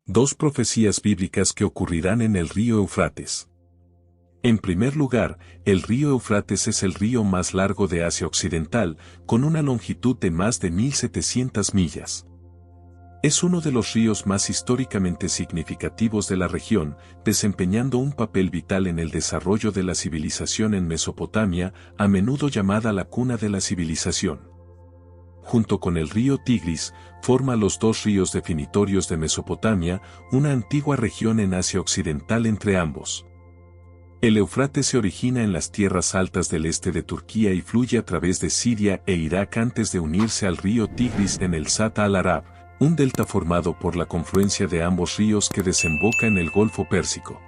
Dos profecías bíblicas que ocurrirán en el río Éufrates. En primer lugar, el río Éufrates es el río más largo de Asia Occidental, con una longitud de más de 1.700 millas. Es uno de los ríos más históricamente significativos de la región, desempeñando un papel vital en el desarrollo de la civilización en Mesopotamia, a menudo llamada la cuna de la civilización. Junto con el río Tigris, forma los dos ríos definitorios de Mesopotamia, una antigua región en Asia Occidental entre ambos. El Éufrates se origina en las tierras altas del este de Turquía y fluye a través de Siria e Irak antes de unirse al río Tigris en el Sata al-Arab, un delta formado por la confluencia de ambos ríos que desemboca en el Golfo Pérsico.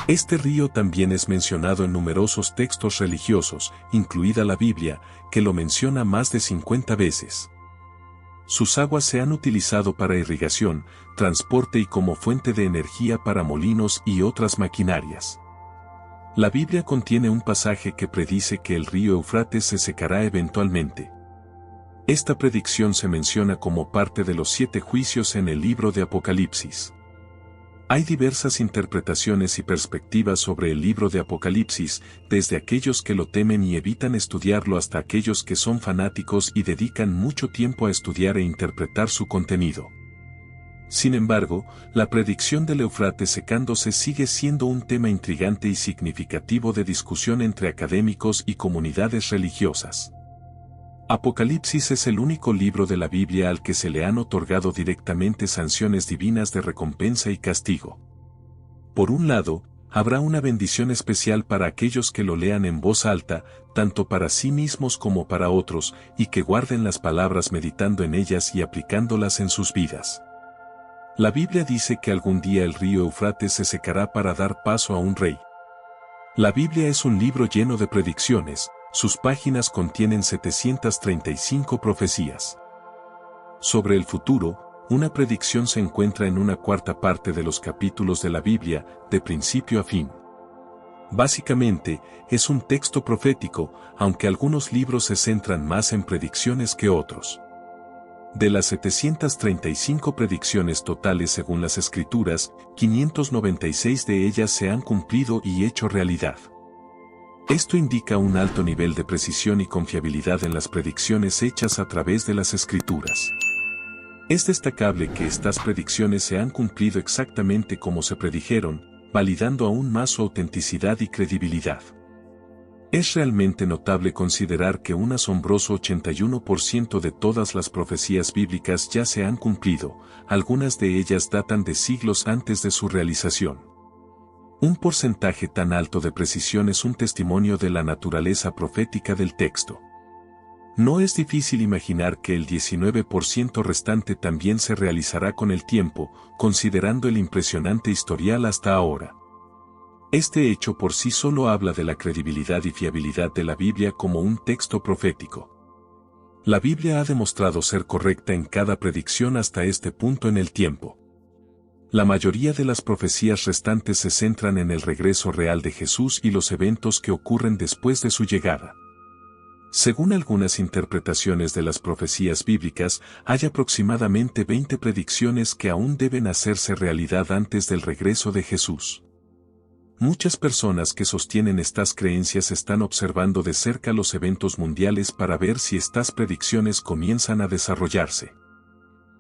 Este río también es mencionado en numerosos textos religiosos, incluida la Biblia, que lo menciona más de 50 veces. Sus aguas se han utilizado para irrigación, transporte y como fuente de energía para molinos y otras maquinarias. La Biblia contiene un pasaje que predice que el río Éufrates se secará eventualmente. Esta predicción se menciona como parte de los 7 juicios en el libro de Apocalipsis. Hay diversas interpretaciones y perspectivas sobre el libro de Apocalipsis, desde aquellos que lo temen y evitan estudiarlo hasta aquellos que son fanáticos y dedican mucho tiempo a estudiar e interpretar su contenido. Sin embargo, la predicción del Éufrates secándose sigue siendo un tema intrigante y significativo de discusión entre académicos y comunidades religiosas. Apocalipsis es el único libro de la Biblia al que se le han otorgado directamente sanciones divinas de recompensa y castigo. Por un lado, habrá una bendición especial para aquellos que lo lean en voz alta, tanto para sí mismos como para otros, y que guarden las palabras meditando en ellas y aplicándolas en sus vidas. La Biblia dice que algún día el río Éufrates se secará para dar paso a un rey. La Biblia es un libro lleno de predicciones, sus páginas contienen 735 profecías. Sobre el futuro, una predicción se encuentra en una cuarta parte de los capítulos de la Biblia, de principio a fin. Básicamente, es un texto profético, aunque algunos libros se centran más en predicciones que otros. De las 735 predicciones totales según las Escrituras, 596 de ellas se han cumplido y hecho realidad. Esto indica un alto nivel de precisión y confiabilidad en las predicciones hechas a través de las Escrituras. Es destacable que estas predicciones se han cumplido exactamente como se predijeron, validando aún más su autenticidad y credibilidad. Es realmente notable considerar que un asombroso 81% de todas las profecías bíblicas ya se han cumplido, algunas de ellas datan de siglos antes de su realización. Un porcentaje tan alto de precisión es un testimonio de la naturaleza profética del texto. No es difícil imaginar que el 19% restante también se realizará con el tiempo, considerando el impresionante historial hasta ahora. Este hecho por sí solo habla de la credibilidad y fiabilidad de la Biblia como un texto profético. La Biblia ha demostrado ser correcta en cada predicción hasta este punto en el tiempo. La mayoría de las profecías restantes se centran en el regreso real de Jesús y los eventos que ocurren después de su llegada. Según algunas interpretaciones de las profecías bíblicas, hay aproximadamente 20 predicciones que aún deben hacerse realidad antes del regreso de Jesús. Muchas personas que sostienen estas creencias están observando de cerca los eventos mundiales para ver si estas predicciones comienzan a desarrollarse.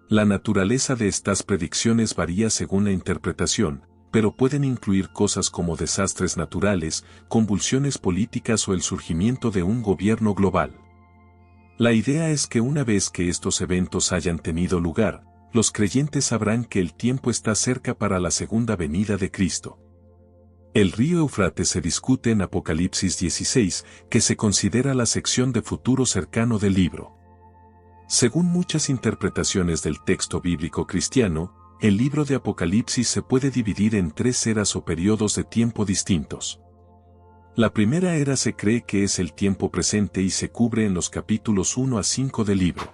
La naturaleza de estas predicciones varía según la interpretación, pero pueden incluir cosas como desastres naturales, convulsiones políticas o el surgimiento de un gobierno global. La idea es que una vez que estos eventos hayan tenido lugar, los creyentes sabrán que el tiempo está cerca para la segunda venida de Cristo. El río Éufrates se discute en Apocalipsis 16, que se considera la sección de futuro cercano del libro. Según muchas interpretaciones del texto bíblico cristiano, el libro de Apocalipsis se puede dividir en 3 eras o periodos de tiempo distintos. La primera era se cree que es el tiempo presente y se cubre en los capítulos 1 a 5 del libro.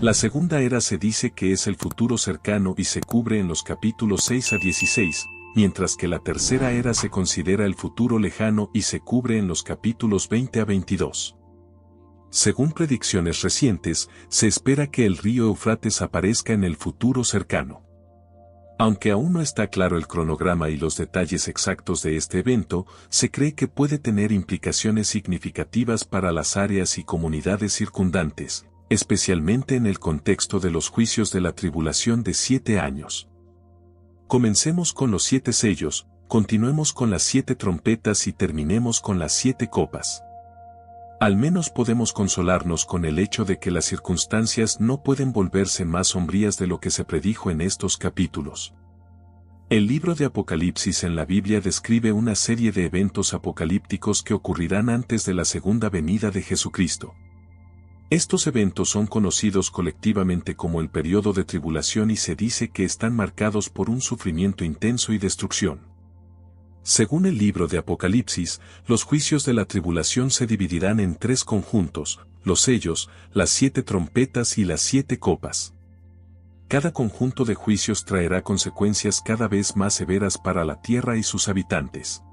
La segunda era se dice que es el futuro cercano y se cubre en los capítulos 6 a 16, mientras que la tercera era se considera el futuro lejano y se cubre en los capítulos 20 a 22. Según predicciones recientes, se espera que el río Éufrates aparezca en el futuro cercano. Aunque aún no está claro el cronograma y los detalles exactos de este evento, se cree que puede tener implicaciones significativas para las áreas y comunidades circundantes, especialmente en el contexto de los juicios de la tribulación de 7 años. Comencemos con los 7 sellos, continuemos con las 7 trompetas y terminemos con las 7 copas. Al menos podemos consolarnos con el hecho de que las circunstancias no pueden volverse más sombrías de lo que se predijo en estos capítulos. El libro de Apocalipsis en la Biblia describe una serie de eventos apocalípticos que ocurrirán antes de la segunda venida de Jesucristo. Estos eventos son conocidos colectivamente como el periodo de tribulación y se dice que están marcados por un sufrimiento intenso y destrucción. Según el libro de Apocalipsis, los juicios de la tribulación se dividirán en 3 conjuntos, los sellos, las 7 trompetas y las 7 copas. Cada conjunto de juicios traerá consecuencias cada vez más severas para la tierra y sus habitantes.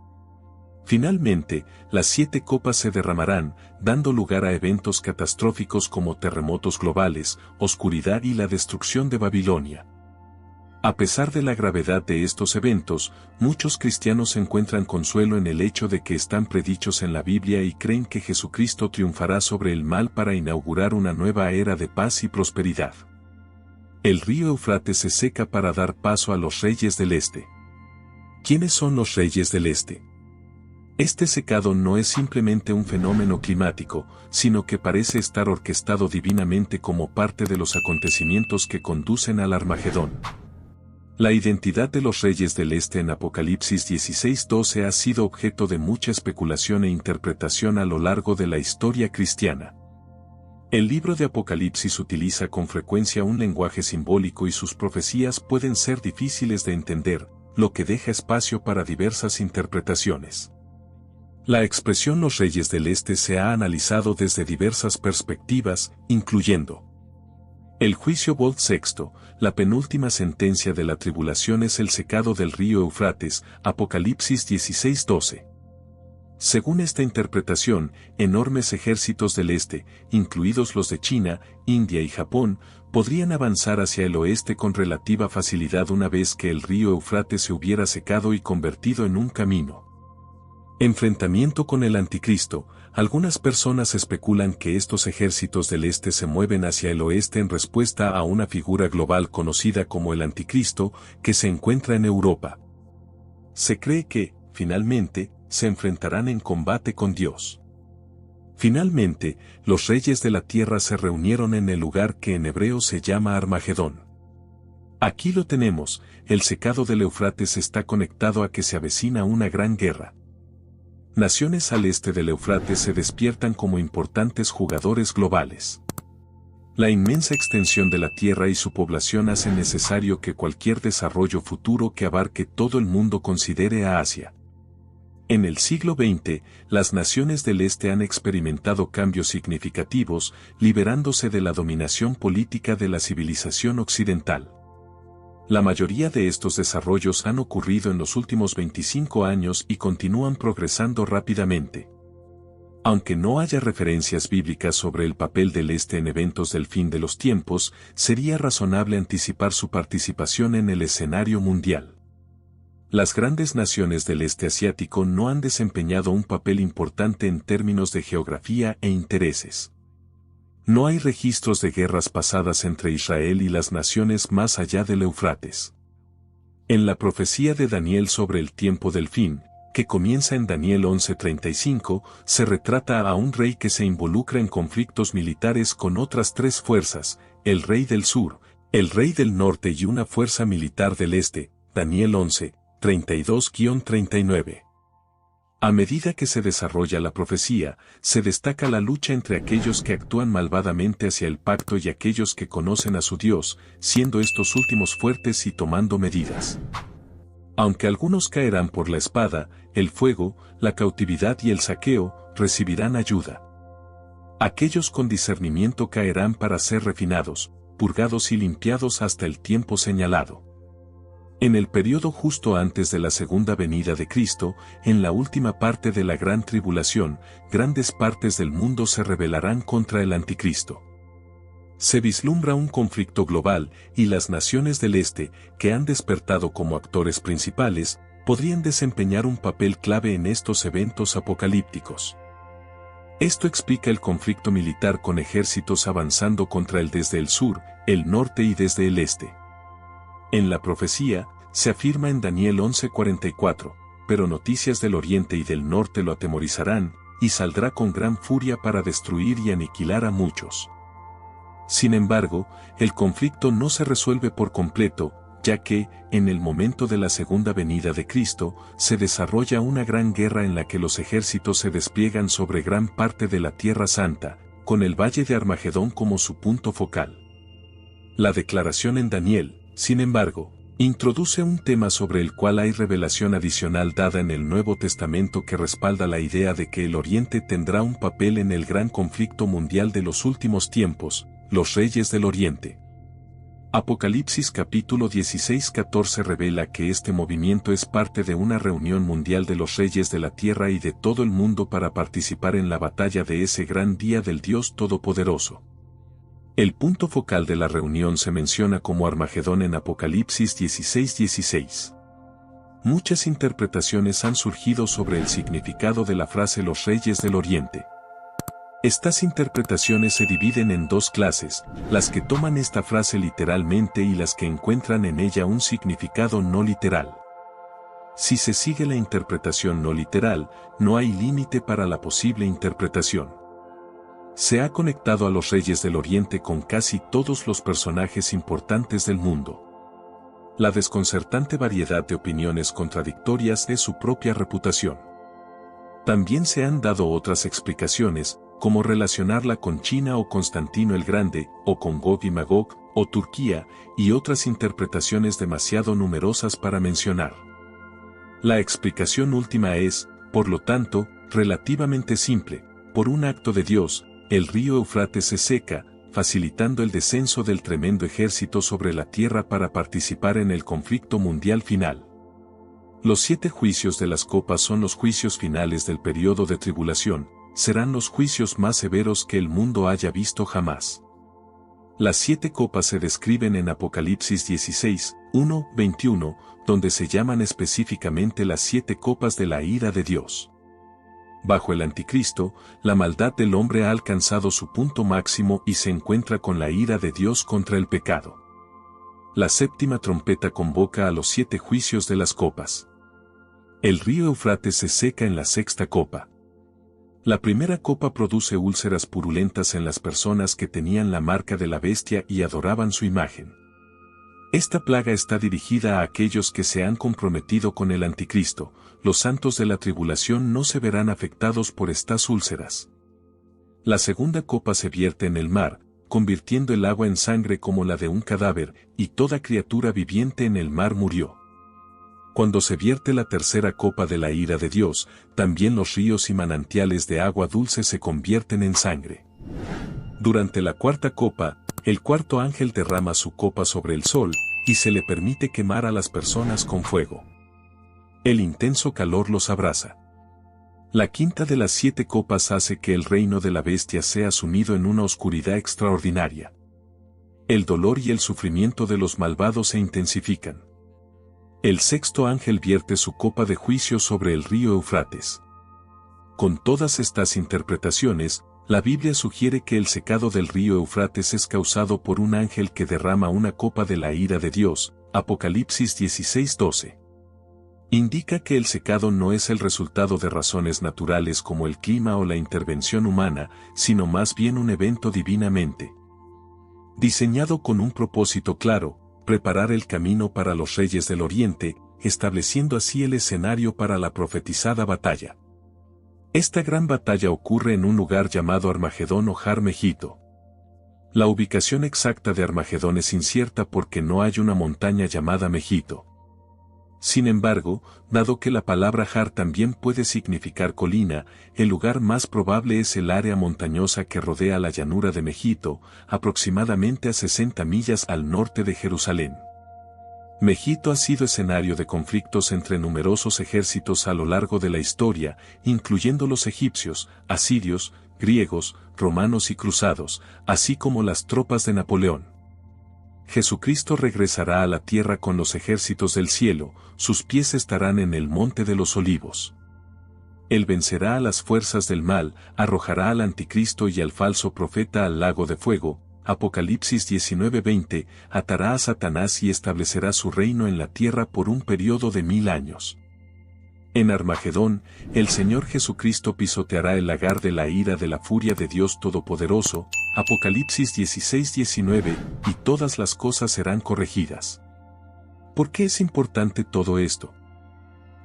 Finalmente, las 7 copas se derramarán, dando lugar a eventos catastróficos como terremotos globales, oscuridad y la destrucción de Babilonia. A pesar de la gravedad de estos eventos, muchos cristianos encuentran consuelo en el hecho de que están predichos en la Biblia y creen que Jesucristo triunfará sobre el mal para inaugurar una nueva era de paz y prosperidad. El río Eufrates se seca para dar paso a los reyes del este. ¿Quiénes son los reyes del este? Este secado no es simplemente un fenómeno climático, sino que parece estar orquestado divinamente como parte de los acontecimientos que conducen al Armagedón. La identidad de los reyes del este en Apocalipsis 16:12 ha sido objeto de mucha especulación e interpretación a lo largo de la historia cristiana. El libro de Apocalipsis utiliza con frecuencia un lenguaje simbólico y sus profecías pueden ser difíciles de entender, lo que deja espacio para diversas interpretaciones. La expresión los reyes del este se ha analizado desde diversas perspectivas, incluyendo el juicio Bolt VI, la penúltima sentencia de la tribulación es el secado del río Eufrates, Apocalipsis 16:12. Según esta interpretación, enormes ejércitos del este, incluidos los de China, India y Japón, podrían avanzar hacia el oeste con relativa facilidad una vez que el río Eufrates se hubiera secado y convertido en un camino. Enfrentamiento con el Anticristo. Algunas personas especulan que estos ejércitos del este se mueven hacia el oeste en respuesta a una figura global conocida como el Anticristo, que se encuentra en Europa. Se cree que, finalmente, se enfrentarán en combate con Dios. Finalmente, los reyes de la tierra se reunieron en el lugar que en hebreo se llama Armagedón. Aquí lo tenemos, el secado del Eufrates está conectado a que se avecina una gran guerra. Naciones al este del Eufrates se despiertan como importantes jugadores globales. La inmensa extensión de la Tierra y su población hacen necesario que cualquier desarrollo futuro que abarque todo el mundo considere a Asia. En el siglo XX, las naciones del este han experimentado cambios significativos, liberándose de la dominación política de la civilización occidental. La mayoría de estos desarrollos han ocurrido en los últimos 25 años y continúan progresando rápidamente. Aunque no haya referencias bíblicas sobre el papel del este en eventos del fin de los tiempos, sería razonable anticipar su participación en el escenario mundial. Las grandes naciones del este asiático no han desempeñado un papel importante en términos de geografía e intereses. No hay registros de guerras pasadas entre Israel y las naciones más allá del Eufrates. En la profecía de Daniel sobre el tiempo del fin, que comienza en Daniel 11:35, se retrata a un rey que se involucra en conflictos militares con otras 3 fuerzas, el rey del sur, el rey del norte y una fuerza militar del este, Daniel 11:32-39. A medida que se desarrolla la profecía, se destaca la lucha entre aquellos que actúan malvadamente hacia el pacto y aquellos que conocen a su Dios, siendo estos últimos fuertes y tomando medidas. Aunque algunos caerán por la espada, el fuego, la cautividad y el saqueo, recibirán ayuda. Aquellos con discernimiento caerán para ser refinados, purgados y limpiados hasta el tiempo señalado. En el periodo justo antes de la segunda venida de Cristo, en la última parte de la gran tribulación, grandes partes del mundo se rebelarán contra el Anticristo. Se vislumbra un conflicto global y las naciones del Este, que han despertado como actores principales, podrían desempeñar un papel clave en estos eventos apocalípticos. Esto explica el conflicto militar con ejércitos avanzando contra él desde el sur, el norte y desde el este. En la profecía, se afirma en Daniel 11:44, pero noticias del oriente y del norte lo atemorizarán, y saldrá con gran furia para destruir y aniquilar a muchos. Sin embargo, el conflicto no se resuelve por completo, ya que, en el momento de la segunda venida de Cristo, se desarrolla una gran guerra en la que los ejércitos se despliegan sobre gran parte de la Tierra Santa, con el Valle de Armagedón como su punto focal. La declaración en Daniel, sin embargo, introduce un tema sobre el cual hay revelación adicional dada en el Nuevo Testamento que respalda la idea de que el Oriente tendrá un papel en el gran conflicto mundial de los últimos tiempos, los reyes del Oriente. Apocalipsis capítulo 16:14 revela que este movimiento es parte de una reunión mundial de los reyes de la tierra y de todo el mundo para participar en la batalla de ese gran día del Dios Todopoderoso. El punto focal de la reunión se menciona como Armagedón en Apocalipsis 16:16. Muchas interpretaciones han surgido sobre el significado de la frase los reyes del Oriente. Estas interpretaciones se dividen en dos clases, las que toman esta frase literalmente y las que encuentran en ella un significado no literal. Si se sigue la interpretación no literal, no hay límite para la posible interpretación. Se ha conectado a los reyes del Oriente con casi todos los personajes importantes del mundo. La desconcertante variedad de opiniones contradictorias es su propia reputación. También se han dado otras explicaciones, como relacionarla con China o Constantino el Grande, o con Gog y Magog, o Turquía, y otras interpretaciones demasiado numerosas para mencionar. La explicación última es, por lo tanto, relativamente simple. Por un acto de Dios, el río Eufrates se seca, facilitando el descenso del tremendo ejército sobre la tierra para participar en el conflicto mundial final. Los 7 juicios de las copas son los juicios finales del periodo de tribulación, serán los juicios más severos que el mundo haya visto jamás. Las 7 copas se describen en Apocalipsis 16, 1, 21, donde se llaman específicamente las 7 copas de la ira de Dios. Bajo el Anticristo, la maldad del hombre ha alcanzado su punto máximo y se encuentra con la ira de Dios contra el pecado. La 7ª trompeta convoca a los 7 juicios de las copas. El río Eufrates se seca en la 6ª copa. La primera copa produce úlceras purulentas en las personas que tenían la marca de la bestia y adoraban su imagen. Esta plaga está dirigida a aquellos que se han comprometido con el Anticristo. Los santos de la tribulación no se verán afectados por estas úlceras. La segunda copa se vierte en el mar, convirtiendo el agua en sangre como la de un cadáver, y toda criatura viviente en el mar murió. Cuando se vierte la tercera copa de la ira de Dios, también los ríos y manantiales de agua dulce se convierten en sangre. Durante la cuarta copa, el cuarto ángel derrama su copa sobre el sol, y se le permite quemar a las personas con fuego. El intenso calor los abraza. La quinta de las 7 copas hace que el reino de la bestia sea sumido en una oscuridad extraordinaria. El dolor y el sufrimiento de los malvados se intensifican. El sexto ángel vierte su copa de juicio sobre el río Eufrates. Con todas estas interpretaciones, la Biblia sugiere que el secado del río Eufrates es causado por un ángel que derrama una copa de la ira de Dios, Apocalipsis 16:12. Indica que el secado no es el resultado de razones naturales como el clima o la intervención humana, sino más bien un evento divinamente diseñado con un propósito claro: preparar el camino para los reyes del Oriente, estableciendo así el escenario para la profetizada batalla. Esta gran batalla ocurre en un lugar llamado Armagedón o Har Megiddo. La ubicación exacta de Armagedón es incierta porque no hay una montaña llamada Megiddo. Sin embargo, dado que la palabra Har también puede significar colina, el lugar más probable es el área montañosa que rodea la llanura de Megiddo, aproximadamente a 60 millas al norte de Jerusalén. Megiddo ha sido escenario de conflictos entre numerosos ejércitos a lo largo de la historia, incluyendo los egipcios, asirios, griegos, romanos y cruzados, así como las tropas de Napoleón. Jesucristo regresará a la tierra con los ejércitos del cielo, sus pies estarán en el monte de los olivos. Él vencerá a las fuerzas del mal, arrojará al anticristo y al falso profeta al lago de fuego, Apocalipsis 19:20, atará a Satanás y establecerá su reino en la tierra por un periodo de 1000 años. En Armagedón, el Señor Jesucristo pisoteará el lagar de la ira de la furia de Dios Todopoderoso, Apocalipsis 16:19, y todas las cosas serán corregidas. ¿Por qué es importante todo esto?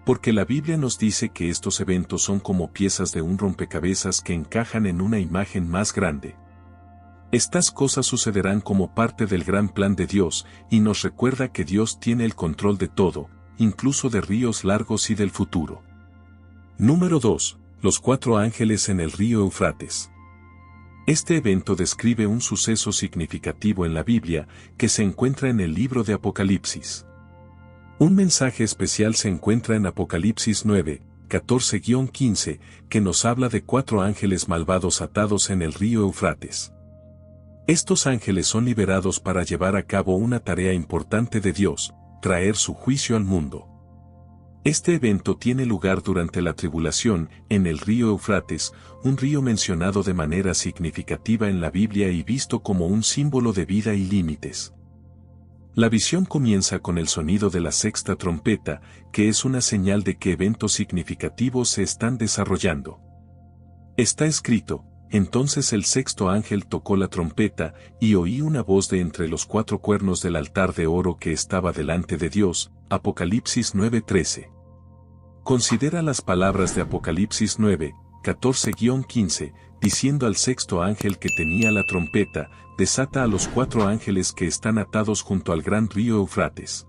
Porque la Biblia nos dice que estos eventos son como piezas de un rompecabezas que encajan en una imagen más grande. Estas cosas sucederán como parte del gran plan de Dios, y nos recuerda que Dios tiene el control de todo, incluso de ríos largos y del futuro. Número 2. Los 4 ángeles en el río Eufrates. Este evento describe un suceso significativo en la Biblia, que se encuentra en el libro de Apocalipsis. Un mensaje especial se encuentra en Apocalipsis 9, 14-15, que nos habla de 4 ángeles malvados atados en el río Eufrates. Estos ángeles son liberados para llevar a cabo una tarea importante de Dios, traer su juicio al mundo. Este evento tiene lugar durante la tribulación, en el río Eufrates, un río mencionado de manera significativa en la Biblia y visto como un símbolo de vida y límites. La visión comienza con el sonido de la sexta trompeta, que es una señal de que eventos significativos se están desarrollando. Está escrito: entonces el sexto ángel tocó la trompeta, y oí una voz de entre los 4 cuernos del altar de oro que estaba delante de Dios, Apocalipsis 9:13. Considera las palabras de Apocalipsis 9, 14-15, diciendo al sexto ángel que tenía la trompeta: desata a los 4 ángeles que están atados junto al gran río Eufrates.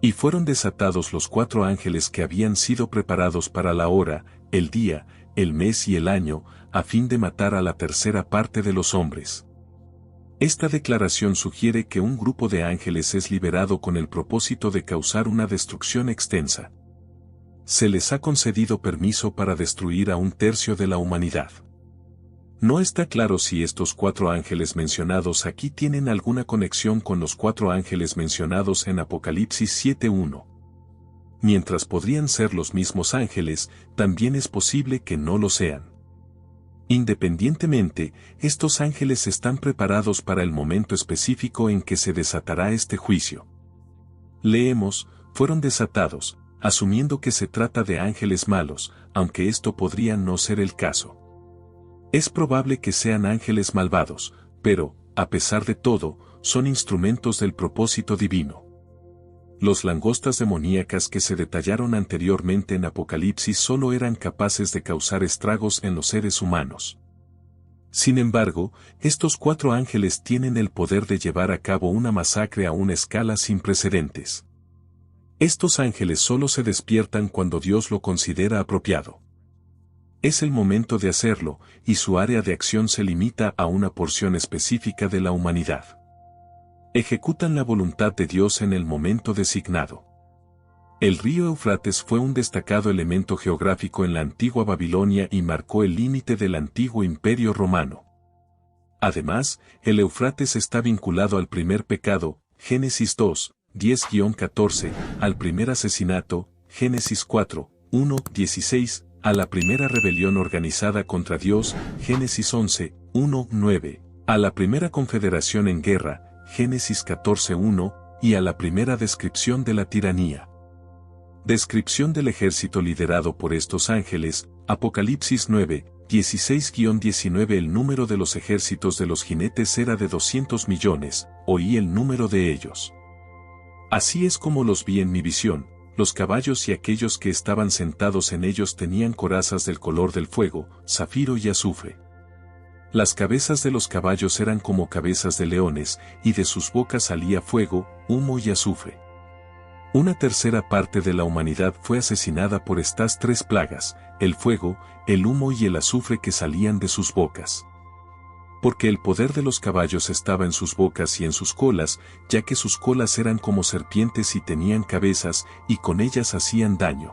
Y fueron desatados los 4 ángeles que habían sido preparados para la hora, el día, el mes y el año, a fin de matar a la tercera parte de los hombres. Esta declaración sugiere que un grupo de ángeles es liberado con el propósito de causar una destrucción extensa. Se les ha concedido permiso para destruir a 1/3 de la humanidad. No está claro si estos 4 ángeles mencionados aquí tienen alguna conexión con los 4 ángeles mencionados en Apocalipsis 7:1. Mientras podrían ser los mismos ángeles, también es posible que no lo sean. Independientemente, estos ángeles están preparados para el momento específico en que se desatará este juicio. Leemos: fueron desatados, asumiendo que se trata de ángeles malos, aunque esto podría no ser el caso. Es probable que sean ángeles malvados, pero, a pesar de todo, son instrumentos del propósito divino. Los langostas demoníacas que se detallaron anteriormente en Apocalipsis solo eran capaces de causar estragos en los seres humanos. Sin embargo, estos 4 ángeles tienen el poder de llevar a cabo una masacre a una escala sin precedentes. Estos ángeles solo se despiertan cuando Dios lo considera apropiado. Es el momento de hacerlo, y su área de acción se limita a una porción específica de la humanidad. Ejecutan la voluntad de Dios en el momento designado. El río Eufrates fue un destacado elemento geográfico en la antigua Babilonia y marcó el límite del antiguo imperio romano. Además, el Eufrates está vinculado al primer pecado, Génesis 2, 10-14, al primer asesinato, Génesis 4, 1, 16, a la primera rebelión organizada contra Dios, Génesis 11, 1, 9, a la primera confederación en guerra, Génesis 14:1, y a la primera descripción de la tiranía. Descripción del ejército liderado por estos ángeles, Apocalipsis 9, 16-19. El número de los ejércitos de los jinetes era de 200 millones, oí el número de ellos. Así es como los vi en mi visión: los caballos y aquellos que estaban sentados en ellos tenían corazas del color del fuego, zafiro y azufre. Las cabezas de los caballos eran como cabezas de leones, y de sus bocas salía fuego, humo y azufre. Una tercera parte de la humanidad fue asesinada por estas 3 plagas: el fuego, el humo y el azufre que salían de sus bocas. Porque el poder de los caballos estaba en sus bocas y en sus colas, ya que sus colas eran como serpientes y tenían cabezas, y con ellas hacían daño.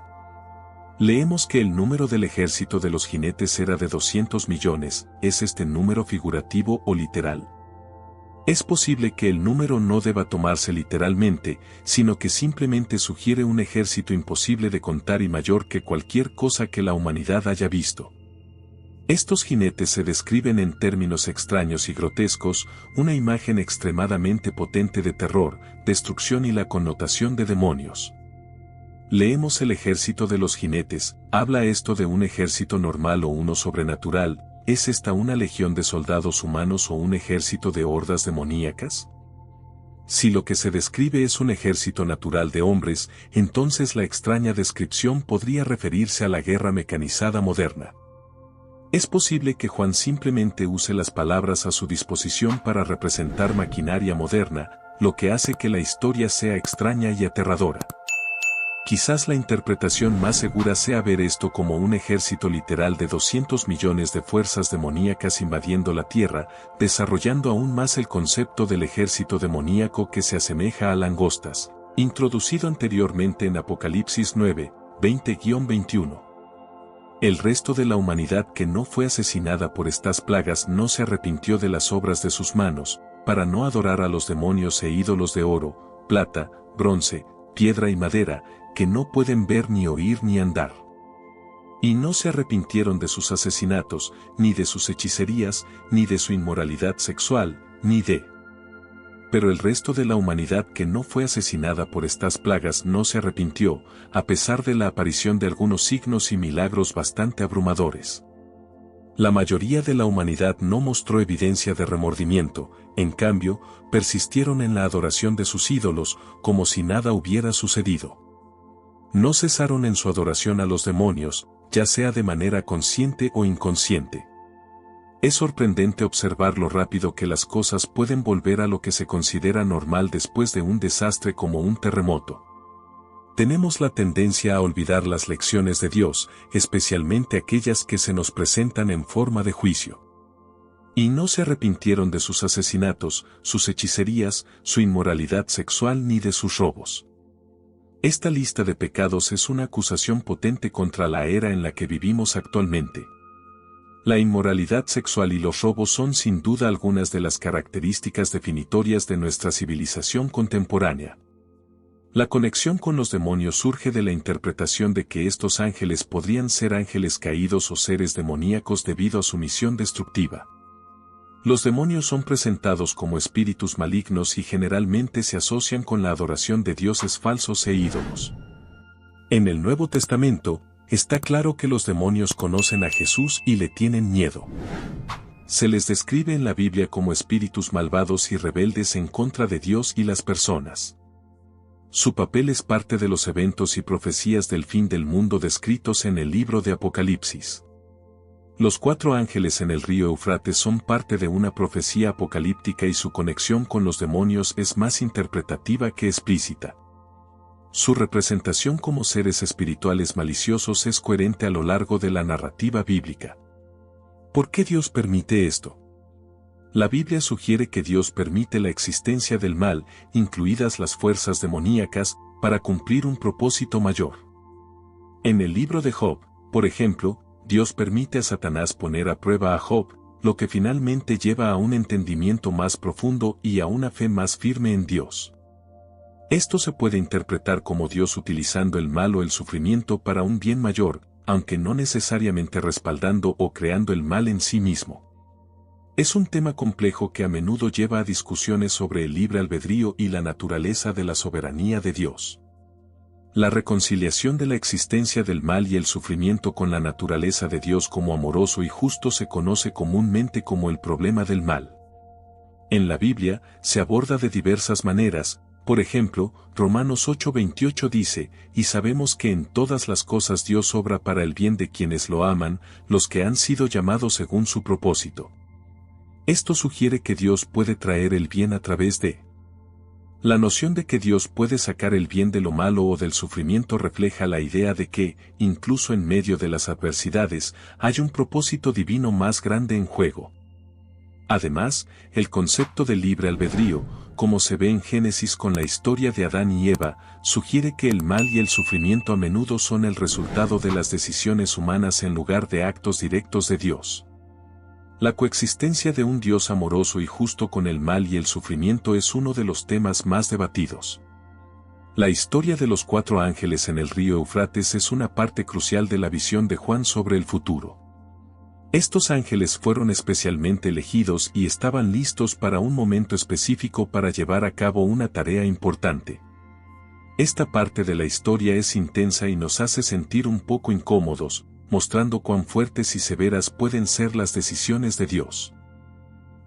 Leemos que el número del ejército de los jinetes era de 200 millones, ¿es este número figurativo o literal? Es posible que el número no deba tomarse literalmente, sino que simplemente sugiere un ejército imposible de contar y mayor que cualquier cosa que la humanidad haya visto. Estos jinetes se describen en términos extraños y grotescos, una imagen extremadamente potente de terror, destrucción y la connotación de demonios. Leemos el ejército de los jinetes, ¿habla esto de un ejército normal o uno sobrenatural? ¿Es esta una legión de soldados humanos o un ejército de hordas demoníacas? Si lo que se describe es un ejército natural de hombres, entonces la extraña descripción podría referirse a la guerra mecanizada moderna. Es posible que Juan simplemente use las palabras a su disposición para representar maquinaria moderna, lo que hace que la historia sea extraña y aterradora. Quizás la interpretación más segura sea ver esto como un ejército literal de 200 millones de fuerzas demoníacas invadiendo la Tierra, desarrollando aún más el concepto del ejército demoníaco que se asemeja a langostas, introducido anteriormente en Apocalipsis 9, 20-21. El resto de la humanidad que no fue asesinada por estas plagas no se arrepintió de las obras de sus manos, para no adorar a los demonios e ídolos de oro, plata, bronce, piedra y madera, que no pueden ver ni oír ni andar. Y no se arrepintieron de sus asesinatos, ni de sus hechicerías, ni de su inmoralidad sexual, ni de... Pero el resto de la humanidad que no fue asesinada por estas plagas no se arrepintió, a pesar de la aparición de algunos signos y milagros bastante abrumadores. La mayoría de la humanidad no mostró evidencia de remordimiento, en cambio, persistieron en la adoración de sus ídolos, como si nada hubiera sucedido. No cesaron en su adoración a los demonios, ya sea de manera consciente o inconsciente. Es sorprendente observar lo rápido que las cosas pueden volver a lo que se considera normal después de un desastre como un terremoto. Tenemos la tendencia a olvidar las lecciones de Dios, especialmente aquellas que se nos presentan en forma de juicio. Y no se arrepintieron de sus asesinatos, sus hechicerías, su inmoralidad sexual ni de sus robos. Esta lista de pecados es una acusación potente contra la era en la que vivimos actualmente. La inmoralidad sexual y los robos son sin duda algunas de las características definitorias de nuestra civilización contemporánea. La conexión con los demonios surge de la interpretación de que estos ángeles podrían ser ángeles caídos o seres demoníacos debido a su misión destructiva. Los demonios son presentados como espíritus malignos y generalmente se asocian con la adoración de dioses falsos e ídolos. En el Nuevo Testamento, está claro que los demonios conocen a Jesús y le tienen miedo. Se les describe en la Biblia como espíritus malvados y rebeldes en contra de Dios y las personas. Su papel es parte de los eventos y profecías del fin del mundo descritos en el libro de Apocalipsis. Los 4 ángeles en el río Eufrates son parte de una profecía apocalíptica y su conexión con los demonios es más interpretativa que explícita. Su representación como seres espirituales maliciosos es coherente a lo largo de la narrativa bíblica. ¿Por qué Dios permite esto? La Biblia sugiere que Dios permite la existencia del mal, incluidas las fuerzas demoníacas, para cumplir un propósito mayor. En el libro de Job, por ejemplo, Dios permite a Satanás poner a prueba a Job, lo que finalmente lleva a un entendimiento más profundo y a una fe más firme en Dios. Esto se puede interpretar como Dios utilizando el mal o el sufrimiento para un bien mayor, aunque no necesariamente respaldando o creando el mal en sí mismo. Es un tema complejo que a menudo lleva a discusiones sobre el libre albedrío y la naturaleza de la soberanía de Dios. La reconciliación de la existencia del mal y el sufrimiento con la naturaleza de Dios como amoroso y justo se conoce comúnmente como el problema del mal. En la Biblia, se aborda de diversas maneras, por ejemplo, Romanos 8:28 dice, y sabemos que en todas las cosas Dios obra para el bien de quienes lo aman, los que han sido llamados según su propósito. Esto sugiere que Dios puede traer el bien a través de... La noción de que Dios puede sacar el bien de lo malo o del sufrimiento refleja la idea de que, incluso en medio de las adversidades, hay un propósito divino más grande en juego. Además, el concepto de libre albedrío, como se ve en Génesis con la historia de Adán y Eva, sugiere que el mal y el sufrimiento a menudo son el resultado de las decisiones humanas en lugar de actos directos de Dios. La coexistencia de un Dios amoroso y justo con el mal y el sufrimiento es uno de los temas más debatidos. La historia de los 4 ángeles en el río Eufrates es una parte crucial de la visión de Juan sobre el futuro. Estos ángeles fueron especialmente elegidos y estaban listos para un momento específico para llevar a cabo una tarea importante. Esta parte de la historia es intensa y nos hace sentir un poco incómodos, mostrando cuán fuertes y severas pueden ser las decisiones de Dios.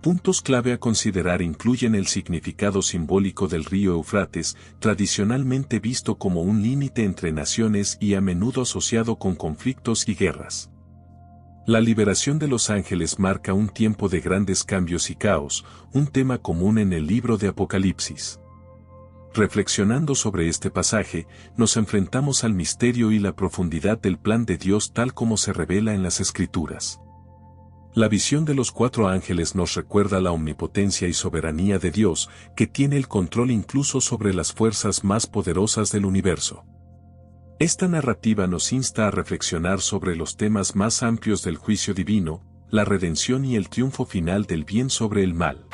Puntos clave a considerar incluyen el significado simbólico del río Eufrates, tradicionalmente visto como un límite entre naciones y a menudo asociado con conflictos y guerras. La liberación de los ángeles marca un tiempo de grandes cambios y caos, un tema común en el libro de Apocalipsis. Reflexionando sobre este pasaje, nos enfrentamos al misterio y la profundidad del plan de Dios tal como se revela en las Escrituras. La visión de los 4 ángeles nos recuerda la omnipotencia y soberanía de Dios, que tiene el control incluso sobre las fuerzas más poderosas del universo. Esta narrativa nos insta a reflexionar sobre los temas más amplios del juicio divino, la redención y el triunfo final del bien sobre el mal.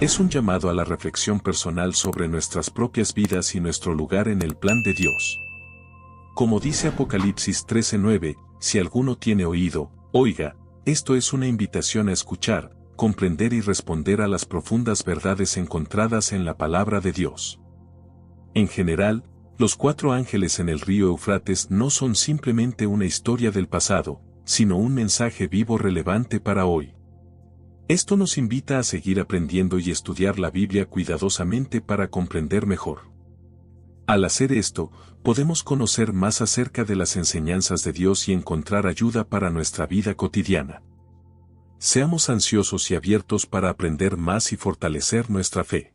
Es un llamado a la reflexión personal sobre nuestras propias vidas y nuestro lugar en el plan de Dios. Como dice Apocalipsis 13:9, si alguno tiene oído, oiga, esto es una invitación a escuchar, comprender y responder a las profundas verdades encontradas en la palabra de Dios. En general, los 4 ángeles en el río Eufrates no son simplemente una historia del pasado, sino un mensaje vivo relevante para hoy. Esto nos invita a seguir aprendiendo y estudiar la Biblia cuidadosamente para comprender mejor. Al hacer esto, podemos conocer más acerca de las enseñanzas de Dios y encontrar ayuda para nuestra vida cotidiana. Seamos ansiosos y abiertos para aprender más y fortalecer nuestra fe.